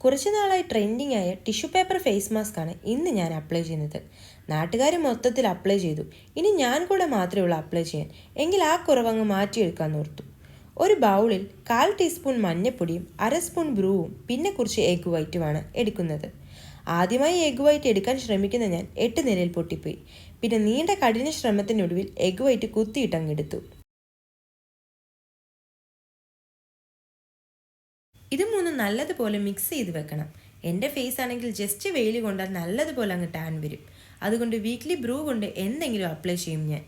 കുറച്ച് നാളായി ട്രെൻഡിങ് ആയ ടിഷ്യൂ പേപ്പർ ഫേസ് മാസ്ക് ആണ് ഇന്ന് ഞാൻ അപ്ലൈ ചെയ്യുന്നത്. നാട്ടുകാർ മൊത്തത്തിൽ അപ്ലൈ ചെയ്തു, ഇനി ഞാൻ കൂടെ മാത്രമേ ഉള്ളൂ അപ്ലൈ ചെയ്യാൻ. എങ്കിൽ ആ കുറവങ്ങ് മാറ്റിയെടുക്കാമെന്ന് ഓർത്തു. ഒരു ബൗളിൽ 1/4 ടീസ്പൂൺ മഞ്ഞൾപ്പൊടിയും 1/2 സ്പൂൺ ബ്രൂവും പിന്നെ കുറച്ച് എഗ് വൈറ്റുമാണ് എടുക്കുന്നത്. ആദ്യമായി എഗ് വൈറ്റ് എടുക്കാൻ ശ്രമിക്കുന്ന ഞാൻ 8 നിലയിൽ പൊട്ടിപ്പോയി. പിന്നെ നീണ്ട കഠിന ശ്രമത്തിനൊടുവിൽ എഗ് വൈറ്റ് കുത്തിയിട്ടങ്ങെടുത്തു. ഇത് മൂന്നും നല്ലതുപോലെ മിക്സ് ചെയ്ത് വെക്കണം. എൻ്റെ ഫേസ് ആണെങ്കിൽ ജസ്റ്റ് വെയിൽ കൊണ്ടാൽ നല്ലതുപോലെ അങ്ങ് ടാൻ വരും. അതുകൊണ്ട് വീക്ക്ലി ബ്രൂ കൊണ്ട് എന്തെങ്കിലും അപ്ലൈ ചെയ്യും ഞാൻ.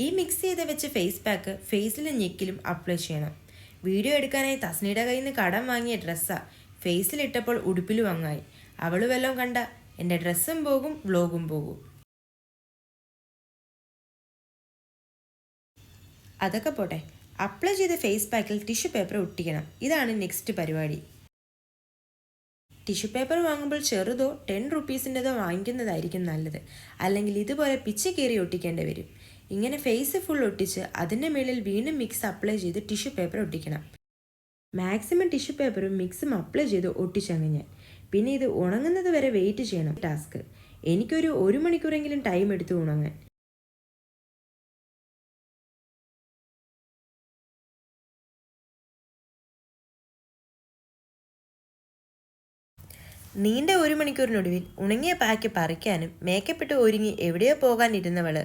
ഈ മിക്സ് ചെയ്ത് വെച്ച ഫേസ് പാക്ക് ഫേസിലും ഞെക്കിലും അപ്ലൈ ചെയ്യണം. വീഡിയോ എടുക്കാനായി തസ്നിയുടെ കയ്യിൽ നിന്ന് കടം വാങ്ങിയ ഡ്രസ്സാണ്. ഫേസിലിട്ടപ്പോൾ ഉടുപ്പിലും അങ്ങായി. അവൾ വല്ലതും കണ്ട എൻ്റെ ഡ്രസ്സും പോകും, വ്ലോഗും പോകും. അതൊക്കെ പോട്ടെ, അപ്ലൈ ചെയ്ത ഫേസ് പാക്കിൽ ടിഷ്യൂ പേപ്പർ ഒട്ടിക്കണം. ഇതാണ് നെക്സ്റ്റ് പരിപാടി. ടിഷ്യൂ പേപ്പർ വാങ്ങുമ്പോൾ ചെറുതോ 10 റുപ്പീസിൻ്റെതോ വാങ്ങിക്കുന്നതായിരിക്കും നല്ലത്. അല്ലെങ്കിൽ ഇതുപോലെ പിച്ച് കീറി ഒട്ടിക്കേണ്ടി വരും. ഇങ്ങനെ ഫേസ് ഫുൾ ഒട്ടിച്ച് അതിൻ്റെ മേളിൽ വീണ്ടും മിക്സ് അപ്ലൈ ചെയ്ത് ടിഷ്യൂ പേപ്പർ ഒട്ടിക്കണം. മാക്സിമം ടിഷ്യൂ പേപ്പറും മിക്സും അപ്ലൈ ചെയ്ത് ഒട്ടിച്ചങ്ങ് ഞാൻ. പിന്നെ ഇത് ഉണങ്ങുന്നത് വരെ വെയിറ്റ് ചെയ്യണം. ടാസ്ക്. എനിക്കൊരു 1 മണിക്കൂറെങ്കിലും ടൈം എടുത്ത് ഉണങ്ങാൻ. നീണ്ട 1 മണിക്കൂറിനൊടുവിൽ ഉണങ്ങിയ പാക്ക് പറിക്കാനും മേക്കപ്പ് ഇട്ട് ഒരുങ്ങി എവിടെയോ പോകാനിരുന്നവള്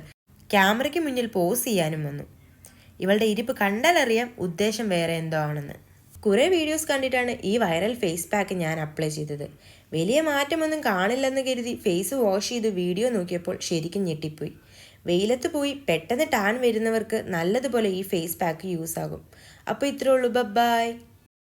ക്യാമറയ്ക്ക് മുന്നിൽ പോസ് ചെയ്യാനും വന്നു. ഇവളുടെ ഇരിപ്പ് കണ്ടാലറിയാം ഉദ്ദേശം വേറെ എന്തോ ആണെന്ന്. കുറേ വീഡിയോസ് കണ്ടിട്ടാണ് ഈ വൈറൽ ഫേസ് പാക്ക് ഞാൻ അപ്ലൈ ചെയ്തത്. വലിയ മാറ്റമൊന്നും കാണില്ലെന്ന് കരുതി ഫേസ് വാഷ് ചെയ്ത് വീഡിയോ നോക്കിയപ്പോൾ ശരിക്കും ഞെട്ടിപ്പോയി. വെയിലത്ത് പോയി പെട്ടെന്ന് ടാൻ വരുന്നവർക്ക് നല്ലതുപോലെ ഈ ഫേസ് പാക്ക് യൂസ് ആകും. അപ്പോൾ ഇത്രേ ഉള്ളൂ. ബൈ.